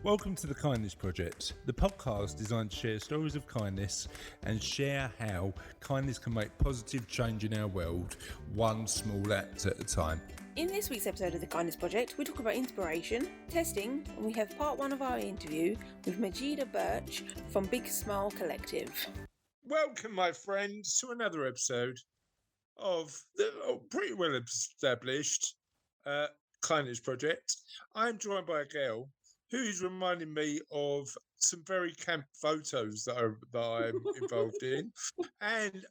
Welcome to the Kindness Project, the podcast designed to share stories of kindness and share how kindness can make positive change in our world, one small act at a time. In this week's episode of the Kindness Project, we talk about inspiration, testing, and we have part one of our interview with Majida Burch from Big Smile Collective. Welcome, my friends, to another episode of the pretty well established Kindness Project. I'm joined by a girl who is reminding me of some very camp photos that I'm involved in, and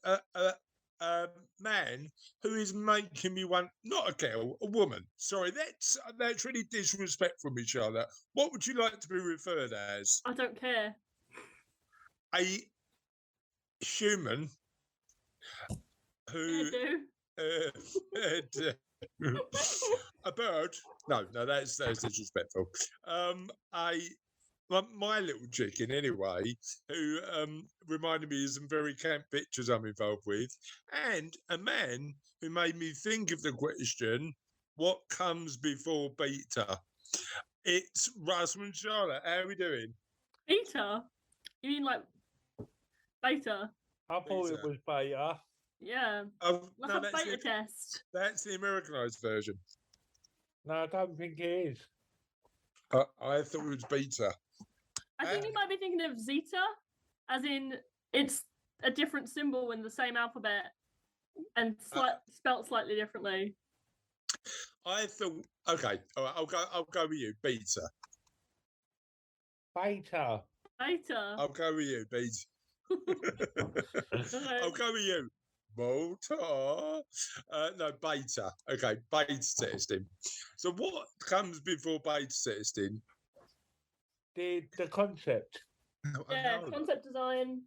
a man who is making me want, not a girl, a woman. Sorry, that's really disrespectful, Majida. What would you like to be referred as? I don't care. A human who I do. a bird. No, that's disrespectful. My little chicken, anyway, who reminded me of some very camp pictures I'm involved with, and a man who made me think of the question, what comes before beta? It's Russ and Charlotte. How are we doing? Beta? You mean like beta? I thought it was beta. Yeah. Oh, Like no, a beta test. that's the Americanized version. No, I don't think it is. I thought it was beta. I think you might be thinking of Zeta, as in it's a different symbol in the same alphabet and spelt slightly differently. I thought, okay, all right, I'll go with you, beta. Beta. Beta. I'll go with you, beta. Okay. I'll go with you. Motor. No, beta. Okay, beta testing. So what comes before beta testing? The concept. Yeah, concept design.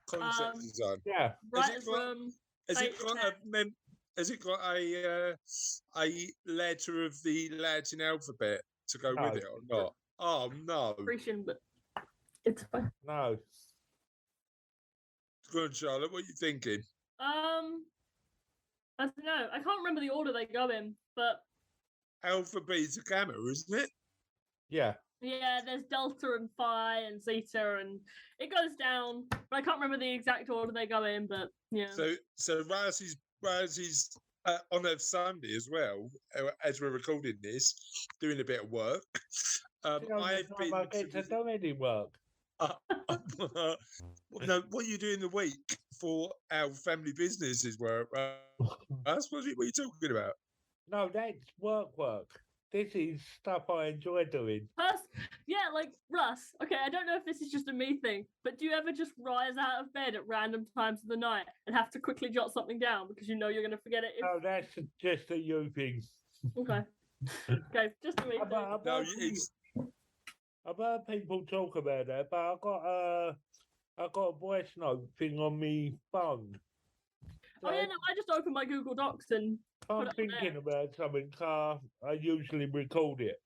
Concept design. Yeah. Writer's room. Has it got a letter of the Latin alphabet to go with it or not? Oh no. But it's fine. No. Go on, Charlotte. What are you thinking? I don't know. I can't remember the order they go in, but Alpha, beta, gamma, isn't it? Yeah. yeah, there's Delta and Phi and Zeta, and it goes down. But I can't remember the exact order they go in. But yeah. So Razzy's on a Sunday as well, as we're recording this, doing a bit of work. I've been. I get to do any work. No, what you do in the week for our family businesses work? That's what are you talking about? No, that's work. This is stuff I enjoy doing. Yeah, like Russ. Okay, I don't know if this is just a me thing, but do you ever just rise out of bed at random times of the night and have to quickly jot something down because you know you're going to forget it? No, that's just a you thing. Okay. Okay, just a me thing. No, it's. I've heard people talk about that, but I got a voice note thing on my phone. Oh yeah, no, I just open my Google Docs and I'm put it on thinking there. about something. I usually record it.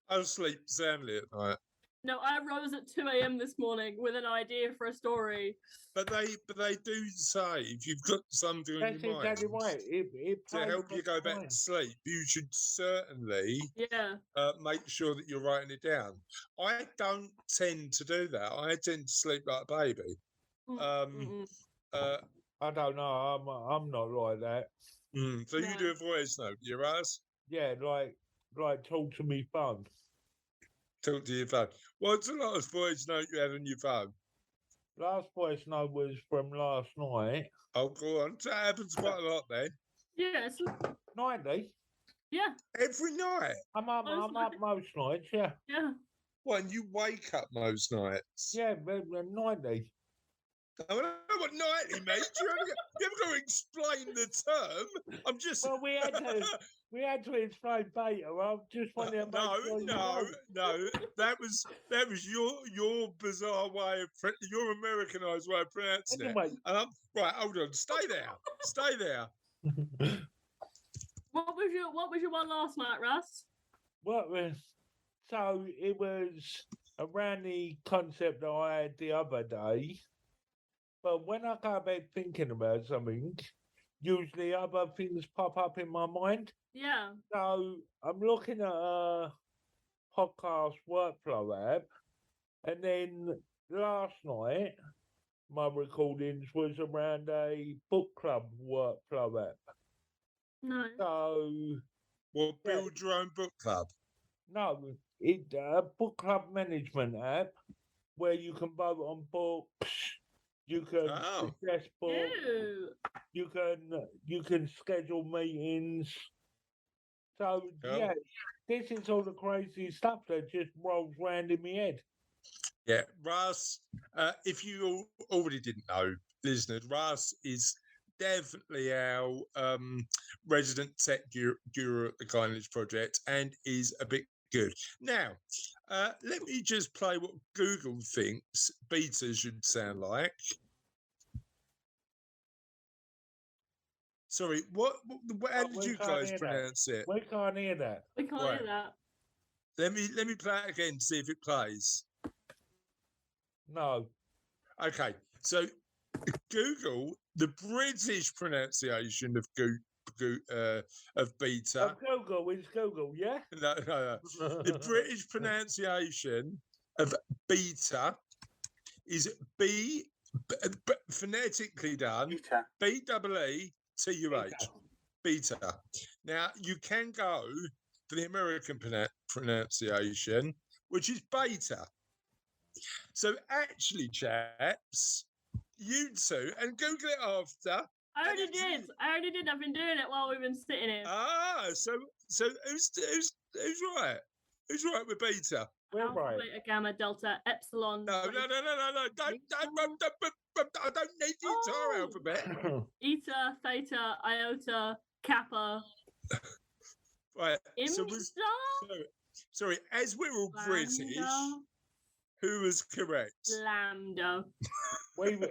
I'll sleep soundly at night. No, I rose at 2 a.m. this morning with an idea for a story. But they do say if you've got something on That's your mind exactly right. It to help you go back to sleep, you should certainly Yeah. make sure that you're writing it down. I don't tend to do that. I tend to sleep like a baby. I don't know. I'm not like that. So you do a voice note, you Raz? Yeah, like talk to me phone. Talk to your phone. What's the last voice note you had on your phone? Last voice note was from last night. Oh, go on. That happens quite a lot then. Yeah, it's, Nightly. yeah, Every night. I'm up most nights. Yeah. yeah. Well, and you wake up most nights. Yeah, nightly. I don't know what nightly means. You haven't got to explain the term. I'm just. Well, we had to explain beta. I just wanted to make sure you know. No. That was your bizarre way of your Americanized way of pronouncing Anyway. it. And right. Hold on. Stay there. What was your one last night, Russ? So it was around the concept that I had the other day. But when I go about thinking about something, usually other things pop up in my mind. Yeah. So I'm looking at a podcast workflow app, and then last night my recordings was around a book club workflow app. No. So Well, build your own book club. no, it's a book club management app where you can vote on books, you can Oh. suggest books, Ew. you can schedule meetings. So yeah, this is all the crazy stuff that just rolls round in my head. Yeah, Russ, if you already didn't know, listeners, Russ is definitely our resident tech guru at the Kindness Project and is a bit good. Now, let me just play what Google thinks beta should sound like. Sorry, how did you guys pronounce it? We can't hear that. We can't Right. hear that. Let me play it again, see if it plays. No. Okay, so Google, the British pronunciation of beta. Google is Google, yeah? No. The British pronunciation of beta is phonetically done B-E-E-T-U-H. Beta. Now you can go for the American pronunciation, which is beta. So actually, chaps, you two, and Google it after. I already did. I've been doing it while we've been sitting here. Ah, so who's right? Who's right with beta? We're Alpha, right. Beta, Gamma, Delta, Epsilon. No. Don't, I don't need the entire alphabet. Eta, Theta, Iota, Kappa. Right. Imsta. Sorry, as we're all British, who was correct? Lambda. we were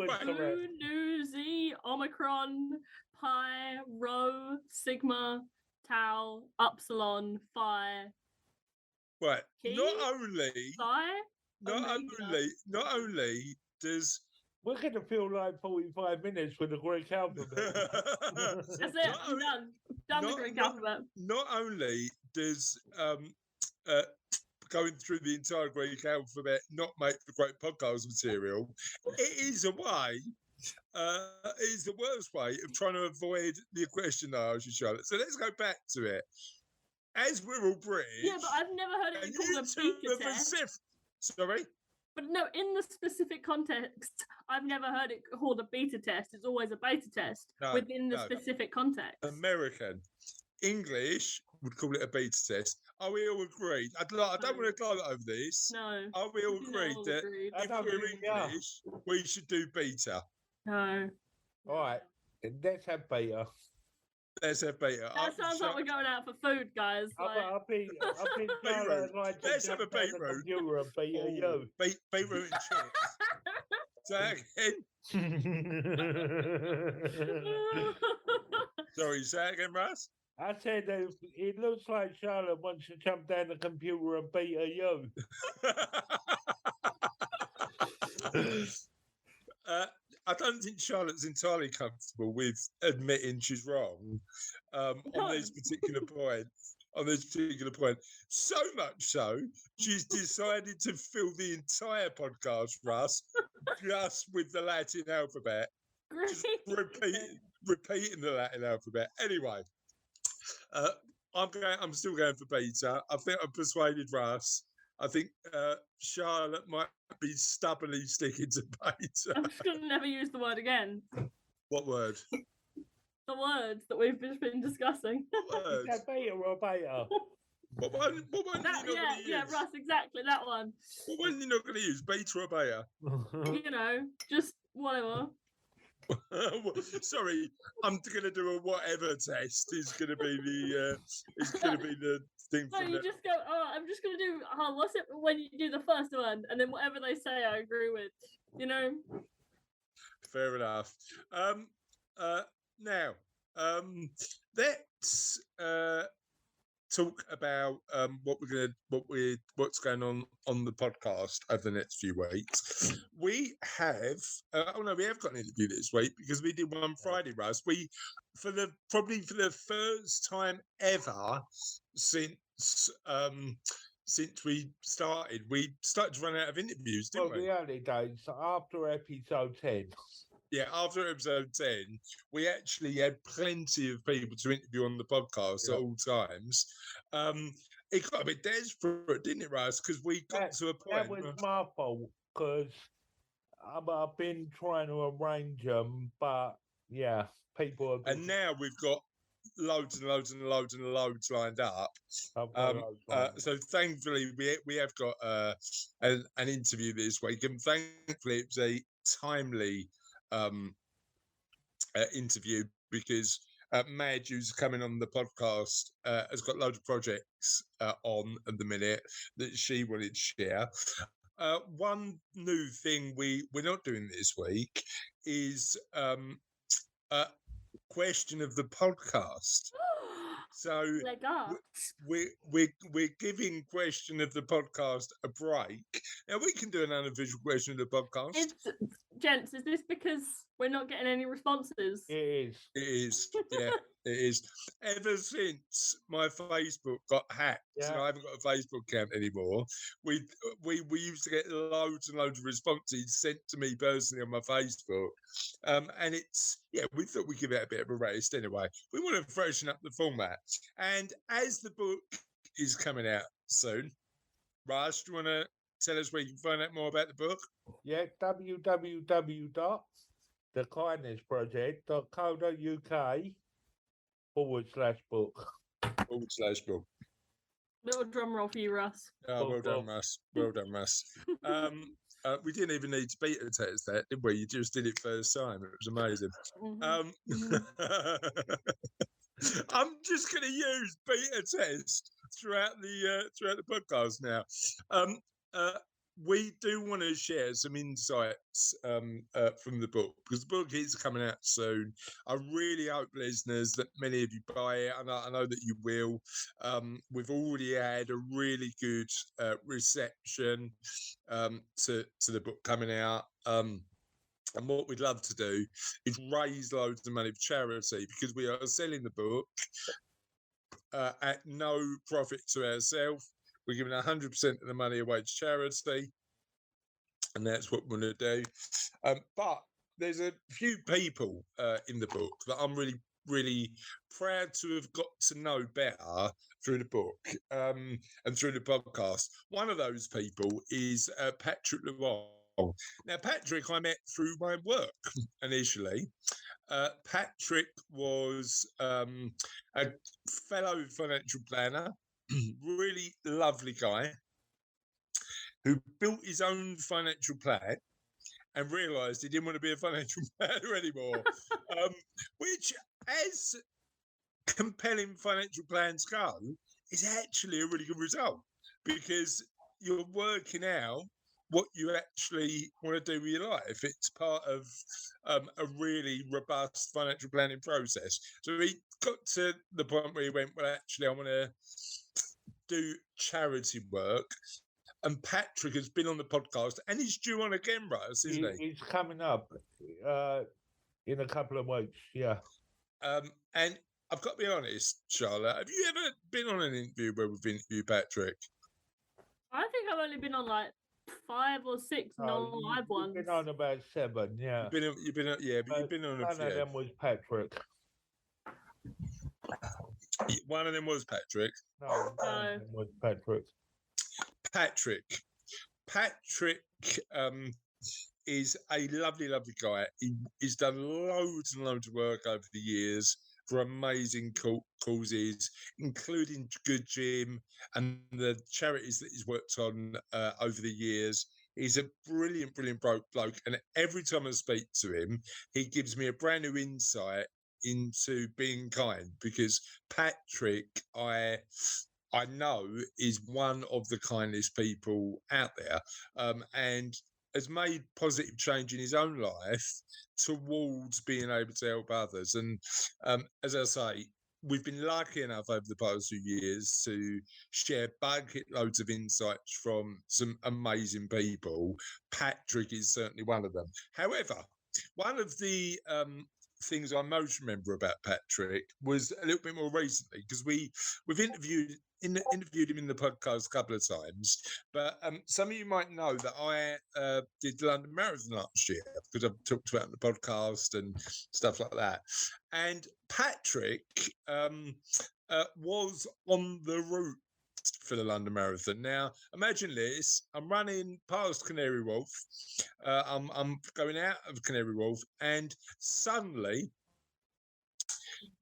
Right. correct. Nu, Z, Omicron, Pi, Rho, Sigma, Tau, Upsilon, Phi, Right. Key? Not only does We're going to feel like 45 minutes with the Greek alphabet. That's it. I'm done. Done the Greek alphabet. Not only does going through the entire Greek alphabet not make for great podcast material, it is a way. It is the worst way of trying to avoid the question I asked you, Charlotte. So let's go back to it. As we're all British. Yeah, but I've never heard it called a beta test. Sorry? But no, in the specific context, I've never heard it called a beta test. It's always a beta test within the specific context. American. English would call it a beta test. Are we all agreed? I don't want to climb over this. No. Are we all agreed that if we're English, we should do beta? No. All right, let's have beta. Let's have beta. That sounds like we're going out for food, guys. I think let's have a beetroot. You're a beta, yo. Beetroot and chips. Say again. Sorry, say it again, Russ. I said it looks like Charlotte wants to jump down the computer and beat a yo. I don't think Charlotte's entirely comfortable with admitting she's wrong on this particular point. So much so, she's decided to fill the entire podcast, Russ, just with the Latin alphabet. Just repeating the Latin alphabet. Anyway, I'm still going for beta. I think I've persuaded Russ. I think Charlotte might be stubbornly sticking to beta. I'm just going to never use the word again. What word? The words that we've just been discussing. What word? Is that beta or beta? What one are you not going to use? Yeah, Russ, exactly, that one. What one are you not going to use? Beta or beta? You know, just whatever. Sorry, I'm going to do a whatever test. Is going to be the thing. No, you just go. Oh, I'm just going to do. Oh, what's it when you do the first one, and then whatever they say, I agree with. You know. Fair enough. Now, let's talk about what's going on the podcast over the next few weeks. We have we have got an interview this week because we did one Friday, Russ. We probably for the first time ever since since we started to run out of interviews, didn't Well, we? the early days, after episode 10. Yeah, after episode 10, we actually had plenty of people to interview on the podcast Yeah. at all times. It got a bit desperate, didn't it, Russ? Because we got to a That point. was my fault, because I've been trying to arrange them, but yeah, people have And now we've got loads and loads and loads and loads lined up. I've got loads lined up. So thankfully, we have got an interview this week, and thankfully it's a timely interview because Madge, who's coming on the podcast, has got loads of projects on at the minute that she wanted to share. One new thing we're not doing this week is question of the podcast. So Leg up. we're giving question of the podcast a break. Now we can do an unofficial question of the podcast. Gents, is this because we're not getting any responses? It is. It is, yeah, it is. Ever since my Facebook got hacked, and I haven't got a Facebook account anymore. We used to get loads and loads of responses sent to me personally on my Facebook, and we thought we'd give it a bit of a rest anyway. We want to freshen up the format, and as the book is coming out soon, Raj, do you want to tell us where you can find out more about the book? Yeah, www.thekindnessproject.co.uk/book. /book. Little drum roll for you, Russ. Oh, well done, Russ. Well done, Russ. We didn't even need to beta test that, did we? You just did it first time. It was amazing. I'm just going to use beta test throughout the podcast now. We do want to share some insights from the book because the book is coming out soon. I really hope, listeners, that many of you buy it. I know that you will. We've already had a really good reception to the book coming out. And what we'd love to do is raise loads of money for charity because we are selling the book at no profit to ourselves. We're giving 100% of the money away to charity, and that's what we're going to do. But there's a few people in the book that I'm really, really proud to have got to know better through the book and through the podcast. One of those people is Patrick Lewong. Now, Patrick, I met through my work initially. Patrick was a fellow financial planner, really lovely guy who built his own financial plan and realised he didn't want to be a financial planner anymore, which, as compelling financial plans go, is actually a really good result because you're working out what you actually want to do with your life. It's part of a really robust financial planning process. So he got to the point where he went, well, actually, I want to do charity work. And Patrick has been on the podcast and he's due on again, Russ, isn't he? He's coming up in a couple of weeks, yeah. And I've got to be honest, Charlotte, have you ever been on an interview where we've interviewed Patrick? I think I've only been on like 5 or 6 non-live ones. You've been on about 7, yeah. You've been on a few. One of them was Patrick. One of them was Patrick. No, one of them was Patrick. Patrick is a lovely, lovely guy. He's done loads and loads of work over the years for amazing causes, including Good Gym and the charities that he's worked on over the years. He's a brilliant, brilliant bloke. And every time I speak to him, he gives me a brand new insight into being kind because Patrick, I know, is one of the kindest people out there and has made positive change in his own life towards being able to help others. And as I say, we've been lucky enough over the past few years to share bucket loads of insights from some amazing people. Patrick is certainly one of them. However, one of the things I most remember about Patrick was a little bit more recently because we've interviewed him in the podcast a couple of times. But some of you might know that I did the London Marathon last year because I've talked about it on the podcast and stuff like that. And Patrick was on the route for the London Marathon. Now, imagine this: I'm running past Canary Wharf. I'm going out of Canary Wharf, and suddenly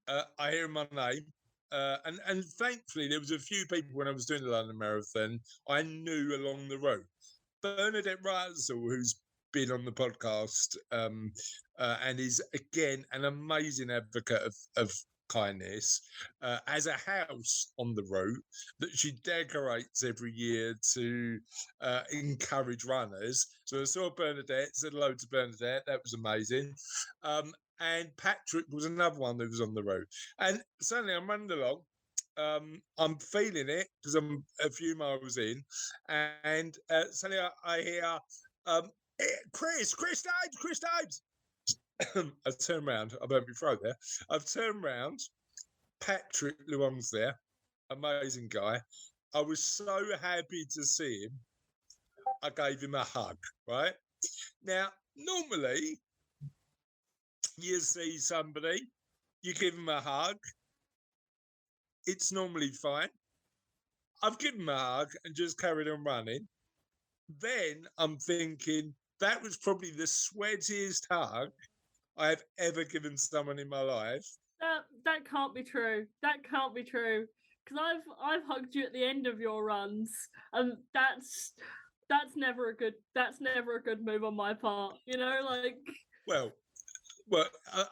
I hear my name. And thankfully, there was a few people when I was doing the London Marathon I knew along the road. Bernadette Russell, who's been on the podcast and is again an amazing advocate of kindness, has a house on the route that she decorates every year to encourage runners. So I saw Bernadette, said hello to Bernadette. That was amazing. And Patrick was another one that was on the road. And suddenly I'm running along. I'm feeling it because I'm a few miles in, and suddenly I hear Chris Dames. I turn around. I burnt my throat there. I've turned around. Patrick Luong's there. Amazing guy. I was so happy to see him. I gave him a hug, right? Now, normally, you see somebody, you give them a hug. It's normally fine. I've given him a hug and just carried on running. Then I'm thinking that was probably the sweatiest hug I've ever given someone in my life. That can't be true. That can't be true. Because I've hugged you at the end of your runs, and that's never a good move on my part. You know, like. Well,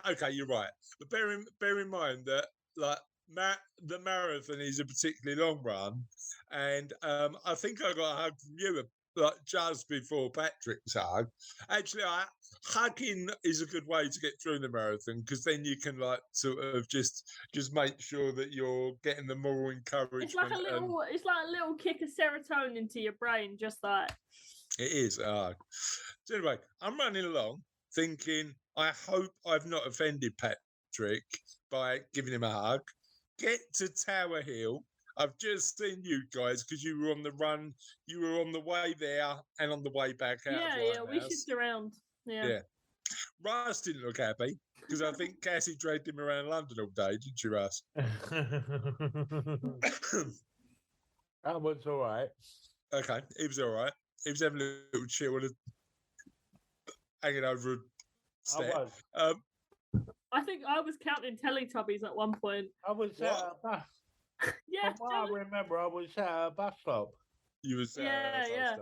okay, you're right. But bear in mind that like the marathon is a particularly long run, and I think I got a hug from you like just before Patrick's hug. Actually, hugging is a good way to get through the marathon because then you can like sort of just make sure that you're getting the moral encouragement. It's like a little kick of serotonin to your brain, just like. It is. So anyway, I'm running along thinking, I hope I've not offended Patrick by giving him a hug. Get to Tower Hill. I've just seen you guys because you were on the run. You were on the way there and on the way back out. Yeah, we shift around. Yeah. Russ didn't look happy because I think Cassie dragged him around London all day, didn't you, Russ? That was all right. Okay, he was all right. He was having a little chill and hanging over a step. I think I was counting Teletubbies at one point. I was at a bus. Yeah, From what I remember, I was at a bus stop. You was yeah.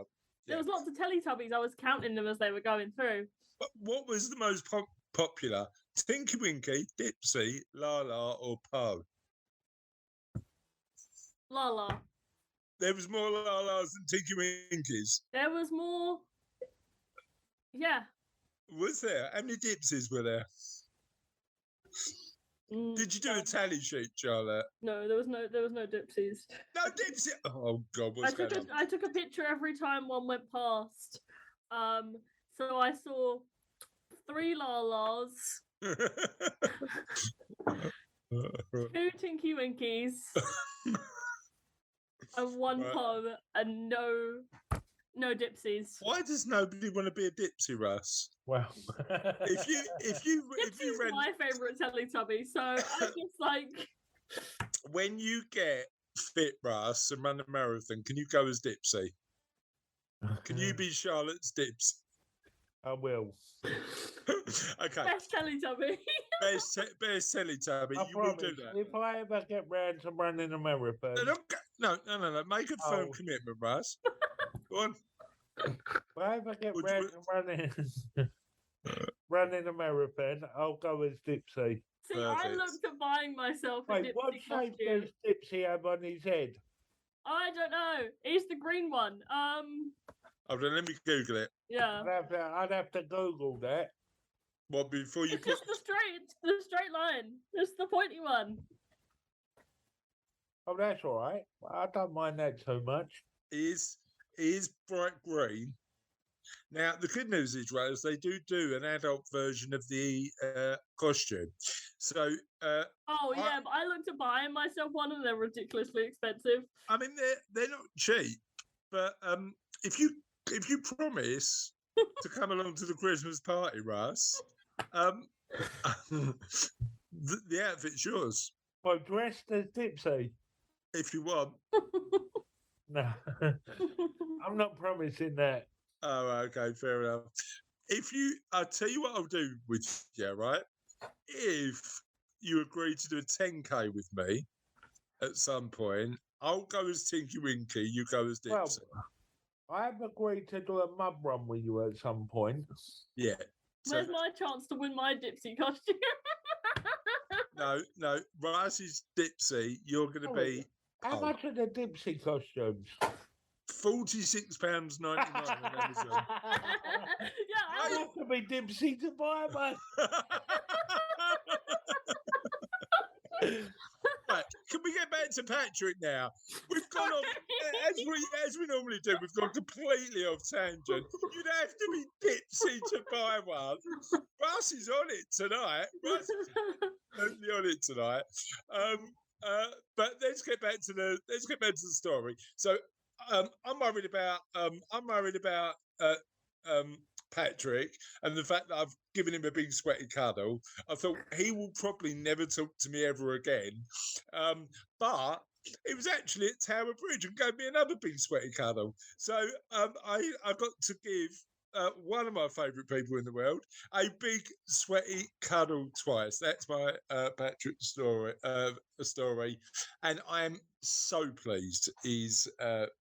There was lots of Teletubbies. I was counting them as they were going through. But what was the most popular? Tinky Winky, Dipsy, Lala, or Po? Lala. There was more Lalas than Tinky Winkies. There was more. Yeah. Was there? How many Dipsies were there? Did you do a tally sheet, Charlotte? No, there was no Dipsies. No Dipsy. Oh God, I took a picture every time one went past. So I saw 3 Lalas, 2 Tinky Winkies, and 1 Po, and no Dipsies. Why does nobody want to be a Dipsy, Russ? Well, if you read my favourite Teletubby, so I just like. When you get fit, Russ, and run a marathon, can you go as Dipsy? Can you be Charlotte's Dips? I will. Okay. Best Teletubby. Best Teletubby. You will do that. If I ever get round to running a marathon. No. Make a firm commitment, Russ. Go on. If I ever get round to running a marathon, I'll go as Dipsy. See, perfect. I looked at buying myself a Dipsy what shape does Dipsy have on his head? I don't know. He's the green one. Hold on, let me Google it. Yeah. I'd have to Google that. What, before you it's just the straight line. It's the pointy one. Oh, that's all right. I don't mind that too much. He is bright green, Now, the good news is, Rose, they do an adult version of the costume. So, Oh I- yeah, but I looked at buying myself one and they're ridiculously expensive. I mean, they're not cheap, but if you promise to come along to the Christmas party, Russ, the outfit's yours But dressed as Dipsy. if you want. No, I'm not promising that. Oh, okay, fair enough. I'll tell you what I'll do with you, right? If you agree to do a 10K with me at some point, I'll go as Tinky Winky, you go as Well, Dipsy. I've agreed to do a mud run with you at some point. Yeah. So, Where's my chance to win my Dipsy costume? no, Russ is Dipsy. You're going to be How much are the Dipsy costumes? £46.99 on Amazon. Yeah, I have to be Dipsy to buy one. Right, can we get back to Patrick now? We've gone off as we normally do. We've gone completely off tangent. You'd have to be Dipsy to buy one. Russ is on it tonight. Russ is totally on it tonight. But let's get back to the story. So I'm worried about Patrick and the fact that I've given him a big sweaty cuddle. I thought he will probably never talk to me ever again. But it was actually at Tower Bridge and gave me another big sweaty cuddle. So I've got to give one of my favourite people in the world a big sweaty cuddle twice. That's my Patrick story. And I am so pleased he's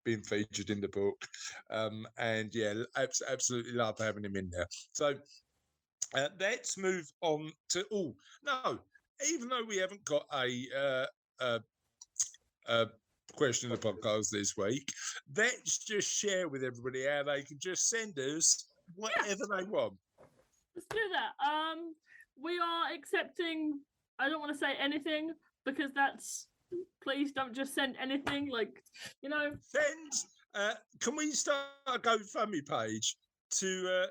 been featured in the book. And yeah, absolutely love having him in there. So let's move on to even though we haven't got a question of the podcast this week, let's just share with everybody how they can just send us whatever they want. let's do that. We are accepting. I don't want to say anything because that's. Please don't just send anything. Send. Can we start a GoFundMe page to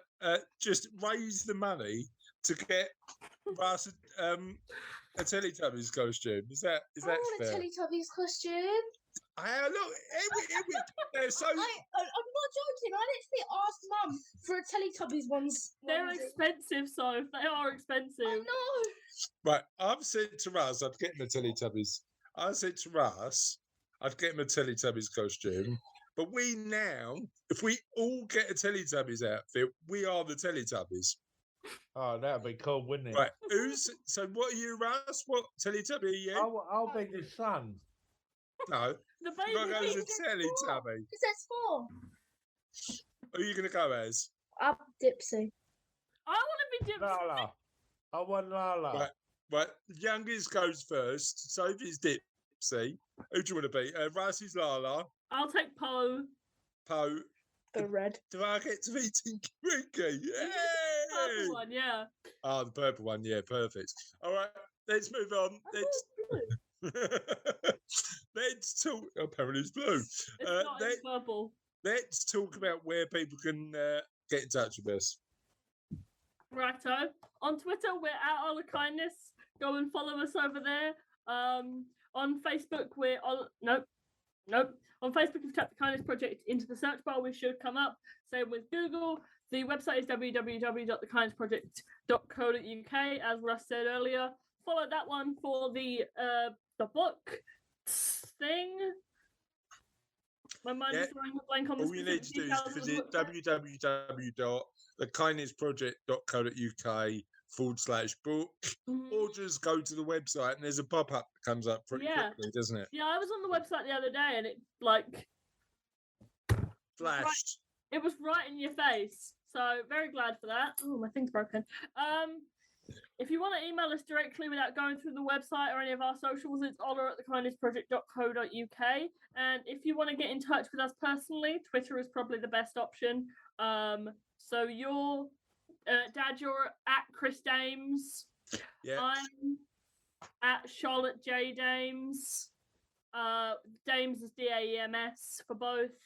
just raise the money to get Russ a Teletubbies costume? Is that I want fair? a Teletubbies costume. Look, they're so. I'm not joking. I literally asked Mum for a Teletubbies ones. They're expensive, so they are expensive. I know. Right, I've said to Russ, I'd get him a Teletubbies. I said to Russ, I'd get him a Teletubbies costume. But if we all get a Teletubbies outfit, we are the Teletubbies. Oh, that'd be cool, wouldn't it? Right, so what are you, Russ? What Teletubby are you? I'll be the son. No, The you're baby. going to go as a Teletubby. Because there's 4. Who are you going to go as? Up Dipsy. I want to be Dipsy. Lala. I want Lala. Right, youngest goes first. Sophie's Dipsy. Who do you want to be? Russ is Lala. I'll take Poe. Poe. The red. Do I get to be Tinky Winky? Yay! Purple one, yeah. Oh, the purple one. Yeah, perfect. All right, let's move on. Let's talk. Apparently, it's blue. It's not. It's purple. Let's talk about where people can get in touch with us. Righto. On Twitter, we're at All of Kindness. Go and follow us over there. On Facebook, we're on. Nope. On Facebook, if you type the Kindness Project into the search bar, we should come up. Same with Google. The website is www.thekindnessproject.co.uk, as Russ said earlier. Follow that one for the book thing. My mind is drawing a blank on the All you need to do is details of the visit book. www.thekindnessproject.co.uk/book, or just go to the website and there's a pop-up that comes up pretty quickly, doesn't it? Yeah, I was on the website the other day and it Flashed. it was right in your face. So very glad for that. Oh, my thing's broken. If you want to email us directly without going through the website or any of our socials, it's ola@thekindnessproject.co.uk. And if you want to get in touch with us personally, Twitter is probably the best option. So you're Dad, you're at Chris Dames. Yeah. I'm at Charlotte J Dames. Dames is DAEMS for both.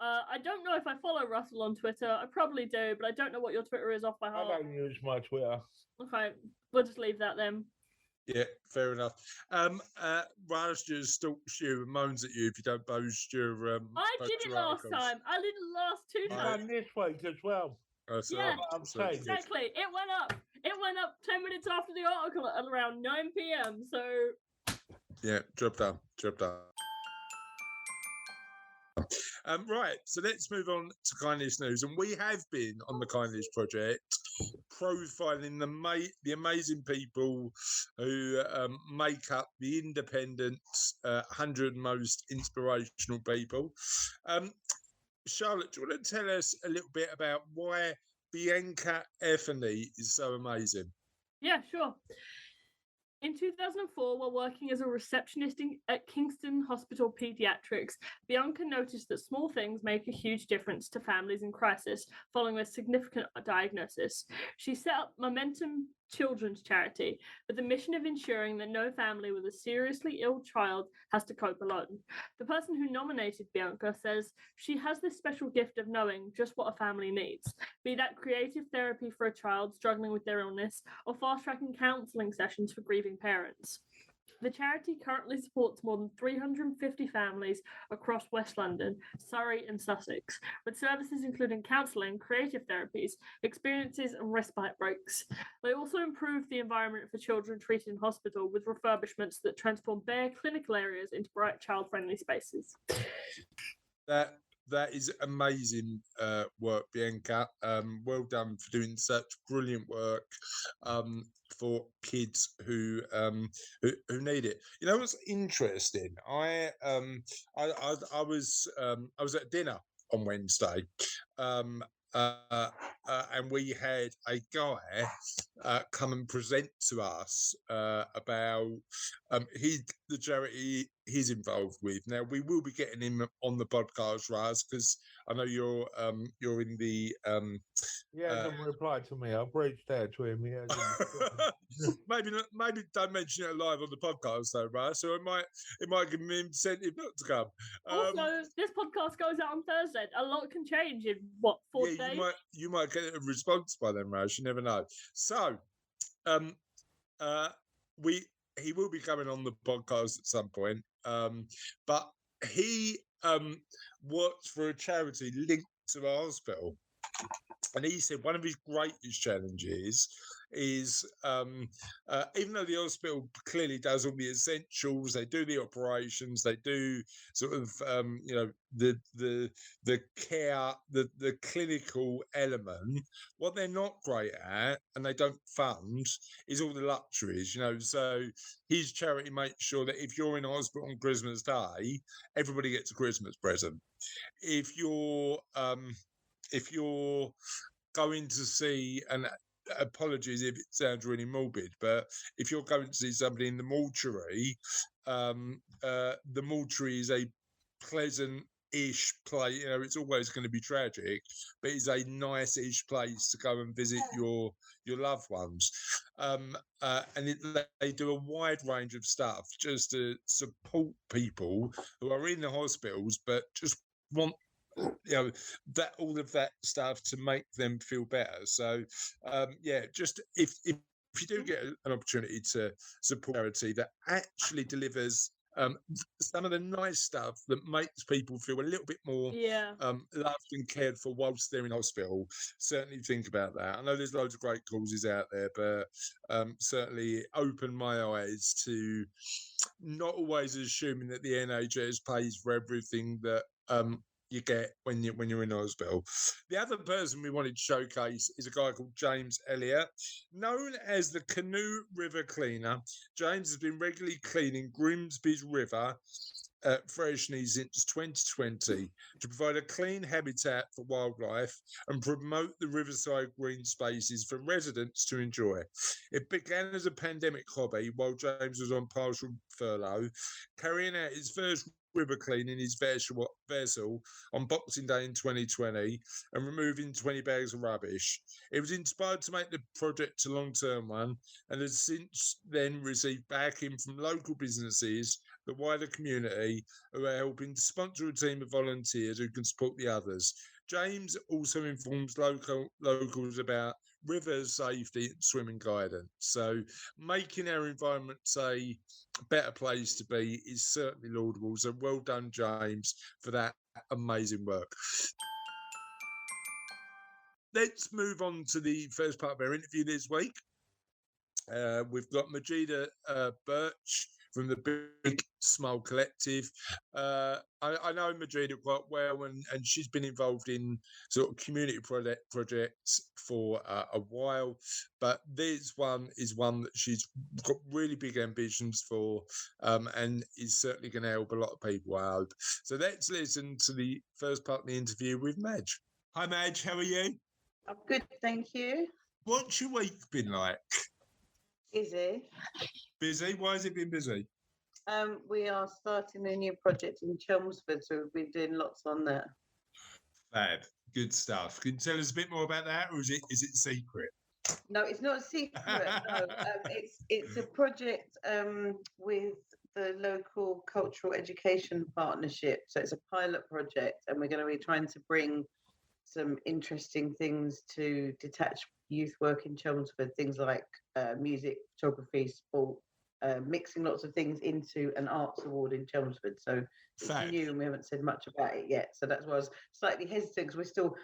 I don't know if I follow Russell on Twitter. I probably do, but I don't know what your Twitter is off by I heart. don't use my Twitter. Okay, we'll just leave that then. Yeah, fair enough. Raj just stalks you and moans at you if you don't post your. I post did it your last articles. time. I did it last 2 You've times. done this week as well. So Yeah, I'm so saying. it's good. Exactly. It went up. It went up 10 minutes after the article at around 9 p.m. So Yeah, job done. Job done. Right, so let's move on to Kindness News, and we have been on the Kindness Project profiling the amazing people who make up the independent 100 most inspirational people. Charlotte, do you want to tell us a little bit about why Bianca Effany is so amazing? yeah, sure. In 2004, while working as a receptionist at Kingston Hospital Pediatrics, Bianca noticed that small things make a huge difference to families in crisis following a significant diagnosis. She set up Momentum Children's Charity with the mission of ensuring that no family with a seriously ill child has to cope alone. The person who nominated Bianca says she has this special gift of knowing just what a family needs, be that creative therapy for a child struggling with their illness or fast-tracking counselling sessions for grieving parents. The charity currently supports more than 350 families across West London, Surrey and Sussex, with services including counselling, creative therapies, experiences and respite breaks. They also improve the environment for children treated in hospital with refurbishments that transform bare clinical areas into bright child-friendly spaces. That is amazing work, Bianca. Well done for doing such brilliant work for kids who need it. You know what's interesting? I was at dinner on Wednesday, and we had a guy come and present to us about the charity he's involved with. Now we will be getting him on the podcast, Raz, because I know you're in the He hasn't replied to me. I've reached out to him. He hasn't. maybe don't mention it live on the podcast though, Raz. So it might give him incentive not to come. Also, this podcast goes out on Thursday. A lot can change in what 4 days. You might get a response by then, Raz. You never know. So, he will be coming on the podcast at some point. But he works for a charity linked to our hospital. And he said one of his greatest challenges is even though the hospital clearly does all the essentials, they do the operations, they do sort of the care, the clinical element. What they're not great at, and they don't fund, is all the luxuries. So his charity makes sure that if you're in hospital on Christmas Day, everybody gets a Christmas present. If you're going to see, and apologies if it sounds really morbid, but if you're going to see somebody in the mortuary, the mortuary is a pleasant-ish place. It's always going to be tragic, but it's a nice-ish place to go and visit your loved ones. And they do a wide range of stuff just to support people who are in the hospitals, but just want that all of that stuff to make them feel better. So just if you do get an opportunity to support charity that actually delivers some of the nice stuff that makes people feel a little bit more loved and cared for whilst they're in hospital, certainly think about that. I know there's loads of great causes out there, but certainly opened my eyes to not always assuming that the NHS pays for everything that you get when you're in hospital. The other person we wanted to showcase is a guy called James Elliott. Known as the Canoe River Cleaner, James has been regularly cleaning Grimsby's River Freshney since 2020 to provide a clean habitat for wildlife and promote the riverside green spaces for residents to enjoy. It began as a pandemic hobby while James was on partial furlough, carrying out his first river cleaning his vessel on Boxing Day in 2020 and removing 20 bags of rubbish. It was inspired to make the project a long-term one and has since then received backing from local businesses the wider community who are helping to sponsor a team of volunteers who can support the others. James also informs locals about river safety and swimming guidance. So making our environment a better place to be is certainly laudable. So well done, James, for that amazing work. Let's move on to the first part of our interview this week. We've got Majida Burch from the Big Smile Collective. I know Majida quite well, and she's been involved in sort of community projects for a while, but this one is one that she's got really big ambitions for, and is certainly going to help a lot of people, I hope. So let's listen to the first part of the interview with Madge. Hi Madge, how are you? I'm good, thank you. What's your week been like? Busy. Busy? Why has it been busy? We are starting a new project in Chelmsford, so we've been doing lots on that. Fab. Good stuff. Can you tell us a bit more about that, or is it secret? No, it's not a secret. No, it's a project with the local cultural education partnership. So it's a pilot project, and we're going to be trying to bring some interesting things to detached youth work in Chelmsford, things like music, photography, sport, mixing lots of things into an arts award in Chelmsford. So it's new and we haven't said much about it yet. So that's why I was slightly hesitant, because we're still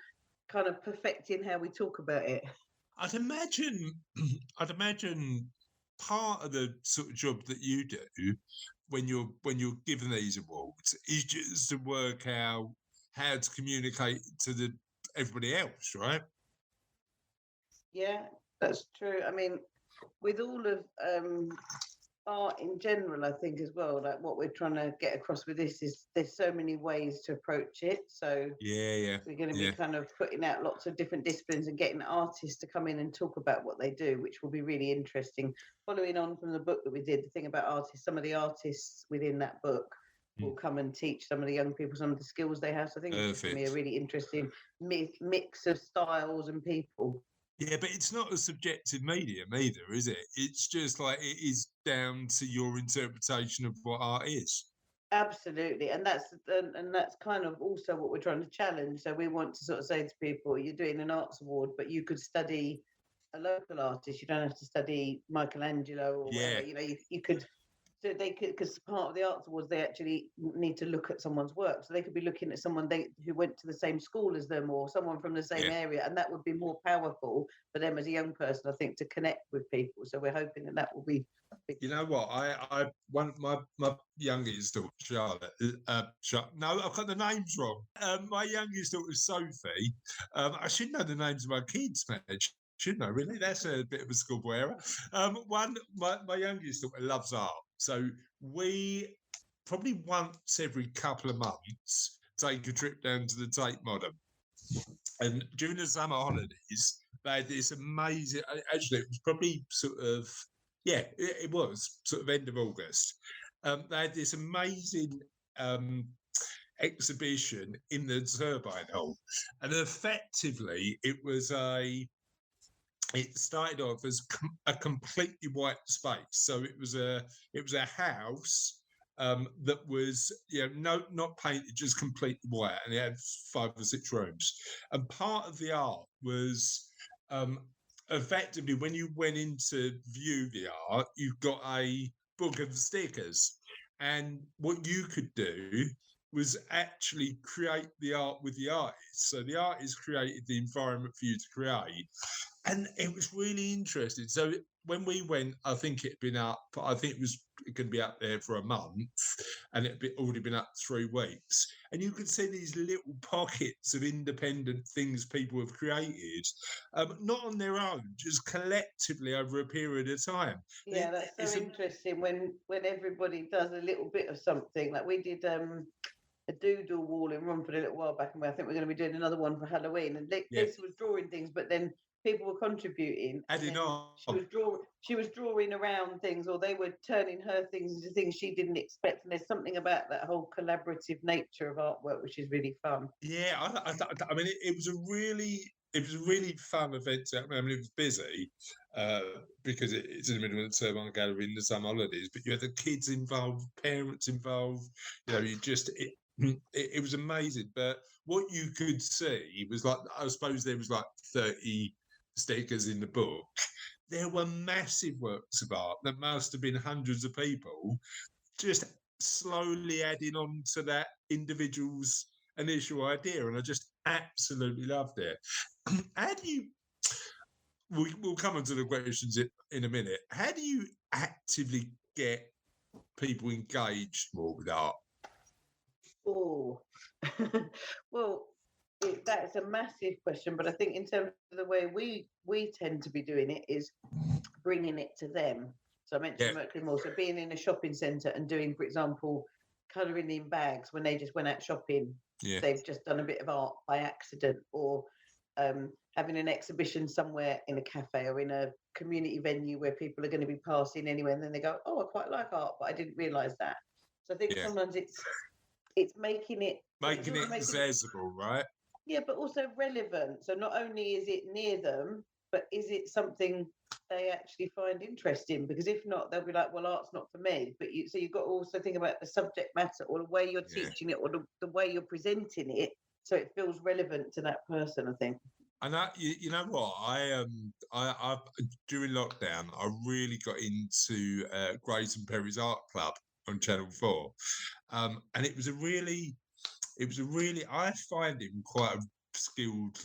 kind of perfecting how we talk about it. I'd imagine part of the sort of job that you do when you're given these awards is just to work out how to communicate to everybody else, right? Yeah, that's true. I mean, with all of art in general, I think as well, like what we're trying to get across with this is there's so many ways to approach it. So yeah, we're going to be kind of putting out lots of different disciplines and getting artists to come in and talk about what they do, which will be really interesting. Following on from the book that we did, the thing about artists, some of the artists within that book will come and teach some of the young people some of the skills they have. So I think it's going to be a really interesting mix of styles and people. Yeah, but it's not a subjective medium either, is it? It's just like it is down to your interpretation of what art is. Absolutely, and that's kind of also what we're trying to challenge. So we want to sort of say to people, you're doing an arts award, but you could study a local artist. You don't have to study Michelangelo or whatever. You know, you could. So they could, because part of the arts awards, they actually need to look at someone's work. So they could be looking at someone who went to the same school as them, or someone from the same area, and that would be more powerful for them as a young person, I think, to connect with people. So we're hoping that will be. You know what? My youngest daughter, Charlotte. No, I've got the names wrong. My youngest daughter, Sophie. I should know the names of my kids, man. Should know, really. That's a bit of a schoolboy error. My youngest daughter loves art. So we probably once every couple of months take a trip down to the Tate Modern. And during the summer holidays, they had this amazing, actually, it was probably sort of, it was sort of end of August. They had this amazing exhibition in the Turbine Hall. And effectively, it started off as a completely white space. So it was a house that was not painted, just completely white, and it had 5 or 6 rooms. And part of the art was effectively when you went in to view the art, you got a book of stickers, and what you could do was actually create the art with the artist. So the artist created the environment for you to create. And it was really interesting. So when we went, I think it had been up, I think it was going to be up there for a month, and it had already been up 3 weeks. And you could see these little pockets of independent things people have created, not on their own, just collectively over a period of time. Yeah, that's so interesting when everybody does a little bit of something. Like we did a doodle wall in Romford a little while back, and I think we're going to be doing another one for Halloween. And Lisa was drawing things, but then people were contributing. Adding on. She was drawing around things, or they were turning her things into things she didn't expect. And there's something about that whole collaborative nature of artwork, which is really fun. Yeah, I mean, it it was a really fun event. I mean, it was busy because it's in the middle of the Turbine Gallery in the summer holidays. But you had the kids involved, parents involved. You know, it was amazing. But what you could see was like, I suppose there was like 30 stickers in the book. There were massive works of art that must have been hundreds of people just slowly adding on to that individual's initial idea, and I just absolutely loved it. How do you? We'll come on to the questions in a minute. How do you actively get people engaged more with art? Oh, well, that's a massive question, but I think in terms of the way we tend to be doing it is bringing it to them. So I mentioned Mercury Mall, so being in a shopping centre and doing, for example, colouring in bags when they just went out shopping. Yeah. They've just done a bit of art by accident, or having an exhibition somewhere in a cafe or in a community venue where people are going to be passing anyway, and then they go, "Oh, I quite like art, but I didn't realise that." So I think sometimes it's making it accessible, right? Yeah, but also relevant. So not only is it near them, but is it something they actually find interesting? Because if not, they'll be like, "Well, art's not for me." But you've got to also think about the subject matter, or the way you're teaching it, or the way you're presenting it, so it feels relevant to that person, I think. And you know what, I during lockdown, I really got into Grace and Perry's Art Club on Channel 4, and it was a really, I find him quite a skilled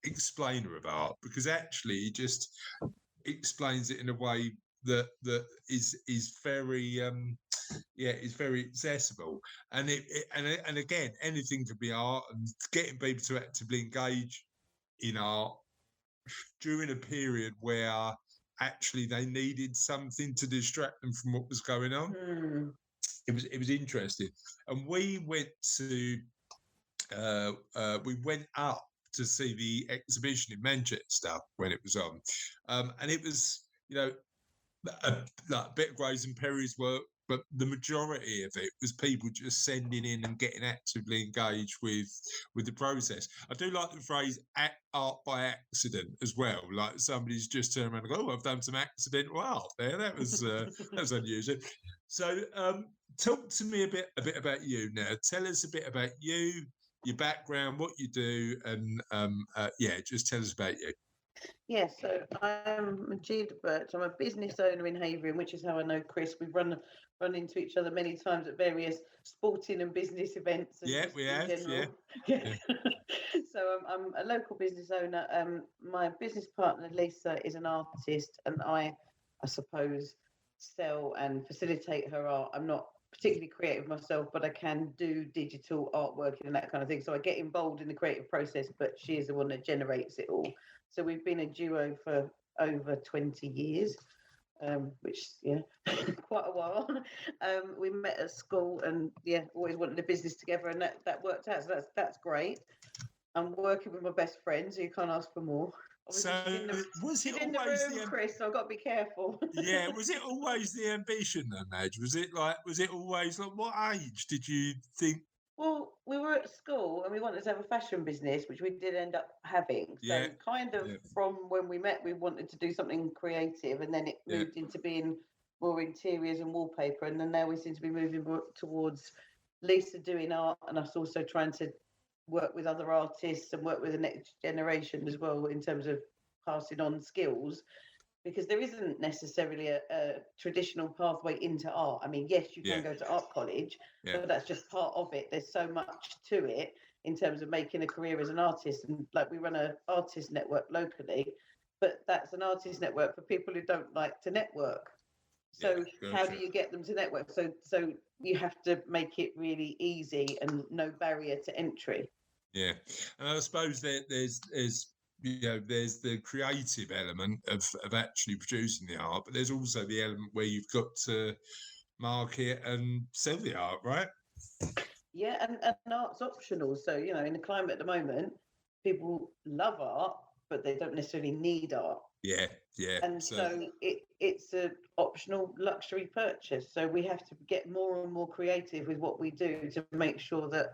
explainer of art, because actually he just explains it in a way that is very is very accessible, and and again, anything could be art, and getting people to actively engage in art during a period where actually they needed something to distract them from what was going on. It was interesting, and we went up to see the exhibition in Manchester when it was on, and it was, you know, a bit of Grace and Perry's work, but the majority of it was people just sending in and getting actively engaged with the process. I do like the phrase "art by accident" as well. Like somebody's just turned around and go, "Oh, I've done some accidental art there." That was unusual. So, talk to me a bit about you now. Tell us a bit about you, your background, what you do, and just tell us about you. Yeah, so I'm Majida Burch. I'm a business owner in Havering, which is how I know Chris. We've run into each other many times at various sporting and business events. And we have. Yeah. So I'm a local business owner. My business partner Lisa is an artist, and I suppose sell and facilitate her art. I'm not particularly creative myself, but I can do digital artwork and that kind of thing. So I get involved in the creative process, but she is the one that generates it all. So we've been a duo for over 20 years, which, quite a while. We met at school and, always wanted a business together, and that worked out. So that's great. I'm working with my best friend, so you can't ask for more. Obviously, so was it in always the room, Chris? So I've got to be careful. Yeah, was it always the ambition then, Madge? Was it always like, what age did you think? Well, we were at school and we wanted to have a fashion business, which we did end up having. So from when we met, we wanted to do something creative, and then it moved into being more interiors and wallpaper. And then now we seem to be moving more towards Lisa doing art, and us also trying to work with other artists and work with the next generation as well in terms of passing on skills. Because there isn't necessarily a traditional pathway into art. I mean, yes, you can go to art college, but that's just part of it. There's so much to it in terms of making a career as an artist. And like, we run an artist network locally, but that's an artist network for people who don't like to network. So how do you get them to network? So you have to make it really easy and no barrier to entry. Yeah, and I suppose there's the creative element of actually producing the art, but there's also the element where you've got to market and sell the art, right? Yeah, and art's optional. So, in the climate at the moment, people love art, but they don't necessarily need art. Yeah. And so it's an optional luxury purchase. So we have to get more and more creative with what we do to make sure that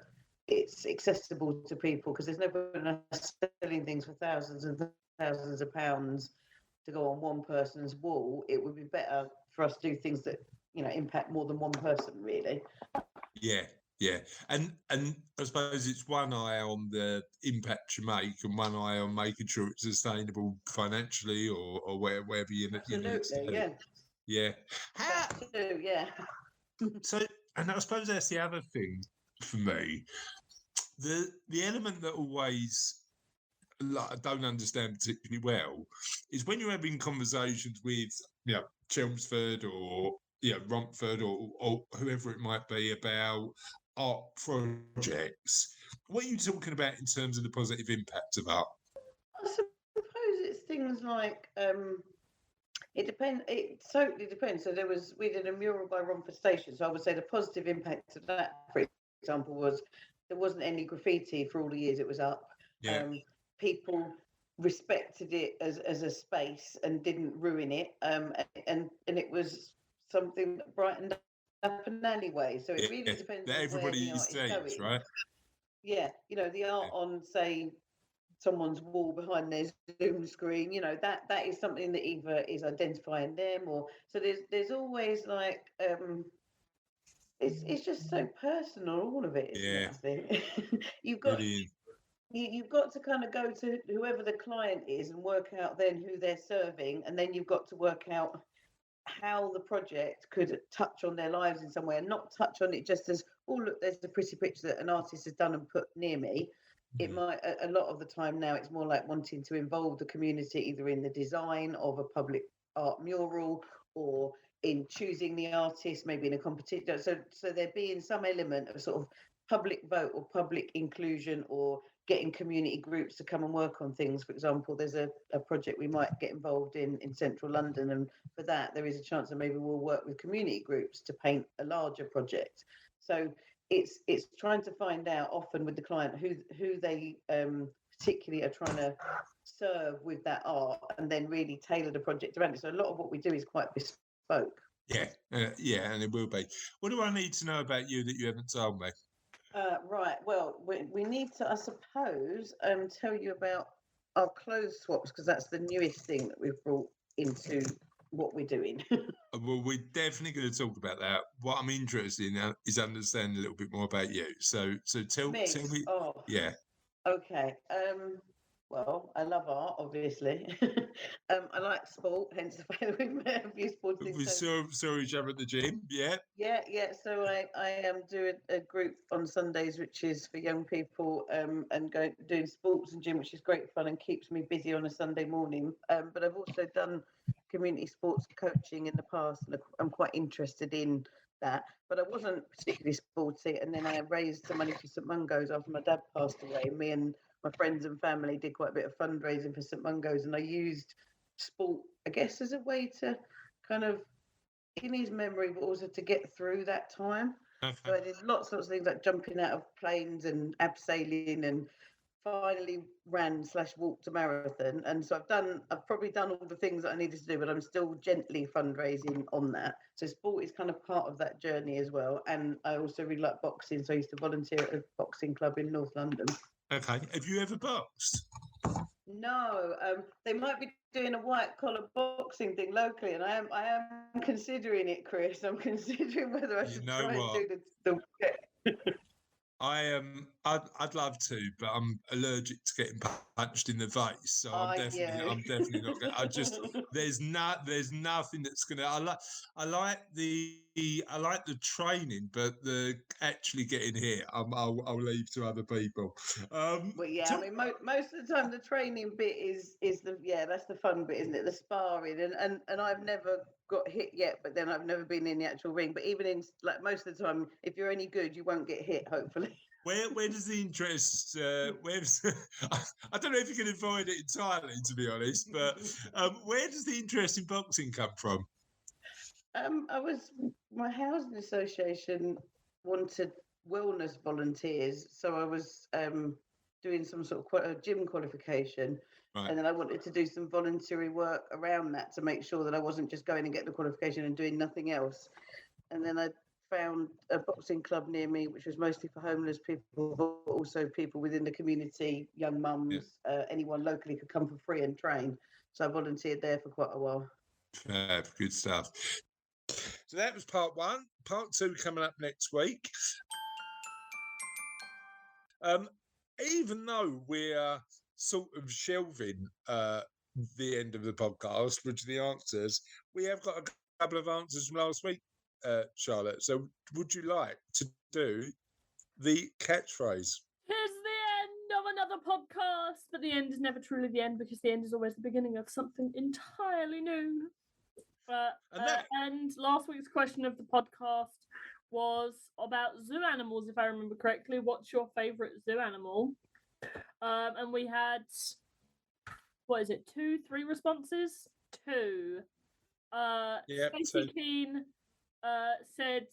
it's accessible to people, because there's no point in us selling things for thousands and thousands of pounds to go on one person's wall. It would be better for us to do things that, you know, impact more than one person, really. Yeah, and I suppose it's one eye on the impact you make and one eye on making sure it's sustainable financially or wherever you need to Absolutely, do. yeah. Yeah. How, That too, yeah. so, and I suppose that's the other thing for me. The element that always, like, I don't understand particularly well is when you're having conversations with, you know, Chelmsford or, you know, Romford or whoever it might be about art projects. What are you talking about in terms of the positive impact of art? I suppose it's things like it depends. It totally depends. So we did a mural by Romford Station. So I would say the positive impact of that, for example, was there wasn't any graffiti for all the years it was up. Yeah. People respected it as a space and didn't ruin it. And it was something that brightened up an alleyway. So it really depends that on everybody where the art is sees, going. right? Yeah, you know, the art on, say, someone's wall behind their Zoom screen, you know, that is something that either is identifying them, or so there's always like it's just so personal, all of it, isn't it? I think you've got Brilliant. you've got to kind of go to whoever the client is and work out then who they're serving, and then you've got to work out how the project could touch on their lives in some way, and not touch on it just as, oh look, there's a pretty picture that an artist has done and put near me. It might, a lot of the time now, it's more like wanting to involve the community either in the design of a public art mural or in choosing the artist, maybe in a competition. So there being some element of sort of public vote or public inclusion, or getting community groups to come and work on things. For example, there's a project we might get involved in central London, and for that there is a chance that maybe we'll work with community groups to paint a larger project. So it's trying to find out often with the client who they particularly are trying to serve with that art, and then really tailor the project around it. So a lot of what we do is quite bespoke. Yeah, and it will be. What do I need to know about you that you haven't told me? Right. Well, we need to, I suppose, tell you about our clothes swaps, because that's the newest thing that we've brought into what we're doing. Well, we're definitely going to talk about that. What I'm interested in now is understanding a little bit more about you. So tell me. Oh, Yeah. Okay. Well, I love art, obviously. I like sport, hence the fact that we've met a few sports We things. saw each other at the gym. Yeah. Yeah. So I am doing a group on Sundays, which is for young people, and doing sports and gym, which is great fun and keeps me busy on a Sunday morning. But I've also done community sports coaching in the past, and I'm quite interested in that. But I wasn't particularly sporty, and then I raised some money for St Mungo's after my dad passed away. Me and my friends and family did quite a bit of fundraising for St Mungo's, and I used sport, I guess, as a way to kind of in his memory, but also to get through that time. Okay. So I did lots of things like jumping out of planes and abseiling, and finally ran/walked a marathon. And so I've probably done all the things that I needed to do, but I'm still gently fundraising on that. So sport is kind of part of that journey as well. And I also really like boxing, so I used to volunteer at a boxing club in North London. Okay. Have you ever boxed? No, they might be doing a white collar boxing thing locally, and I am considering it, Chris. I'm considering whether I should try and do the I'd love to, but I'm allergic to getting punched in the face, so I'm definitely not going. There's nothing that's gonna. I like the training, but the actually getting hit, I'll leave to other people. Well, yeah, I mean, most of the time the training bit is that's the fun bit, isn't it? The sparring, and I've never got hit yet, but then I've never been in the actual ring. But even in, like, most of the time, if you're any good, you won't get hit, hopefully. Where does the interest? I don't know if you can avoid it entirely, to be honest. But where does the interest in boxing come from? My housing association wanted wellness volunteers, so I was doing some sort of gym qualification. Right. And then I wanted to do some voluntary work around that to make sure that I wasn't just going and getting the qualification and doing nothing else. And then I found a boxing club near me, which was mostly for homeless people, but also people within the community, young mums, anyone locally could come for free and train. So I volunteered there for quite a while. Good stuff. So that was part one. Part two coming up next week. Even though we're sort of shelving the end of the podcast, which are the answers, we have got a couple of answers from last week, Charlotte. So would you like to do the catchphrase? Here's the end of another podcast, but the end is never truly the end because the end is always the beginning of something entirely new. And last week's question of the podcast was about zoo animals, if I remember correctly. What's your favourite zoo animal? And we had, 3 responses? 2. Stacey Keane said,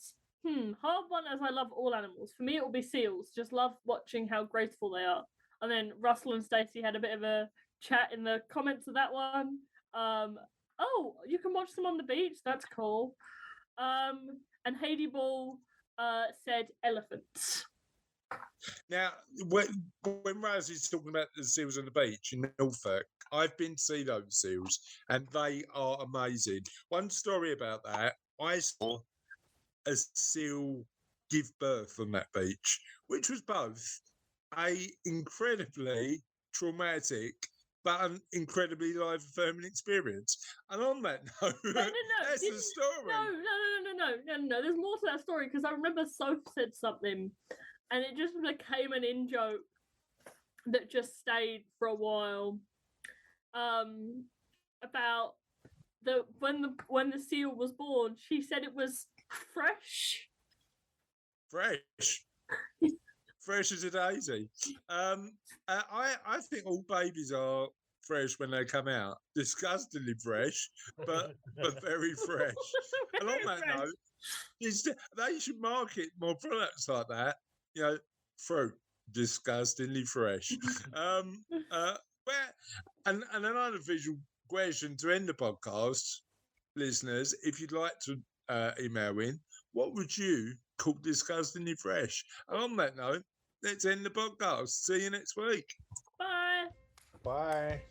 hard one as I love all animals. For me, it will be seals. Just love watching how graceful they are. And then Russell and Stacey had a bit of a chat in the comments of that one. Oh, you can watch them on the beach. That's cool. And Heidi Ball said elephants. Now, when Rosie's talking about the seals on the beach in Norfolk, I've been to see those seals, and they are amazing. One story about that, I saw a seal give birth on that beach, which was both a incredibly traumatic but an incredibly life-affirming experience. And on that note, that's the story. No. There's more to that story because I remember Soph said something, and it just became an in-joke that just stayed for a while. About when the seal was born, she said it was fresh. Fresh as a daisy. I think all babies are fresh when they come out. Disgustingly fresh, but very fresh. And on that note, they should market more products like that. You know, fruit, disgustingly fresh. And another visual question to end the podcast, listeners, if you'd like to email in, what would you call disgustingly fresh? And on that note, let's end the podcast. See you next week. Bye. Bye.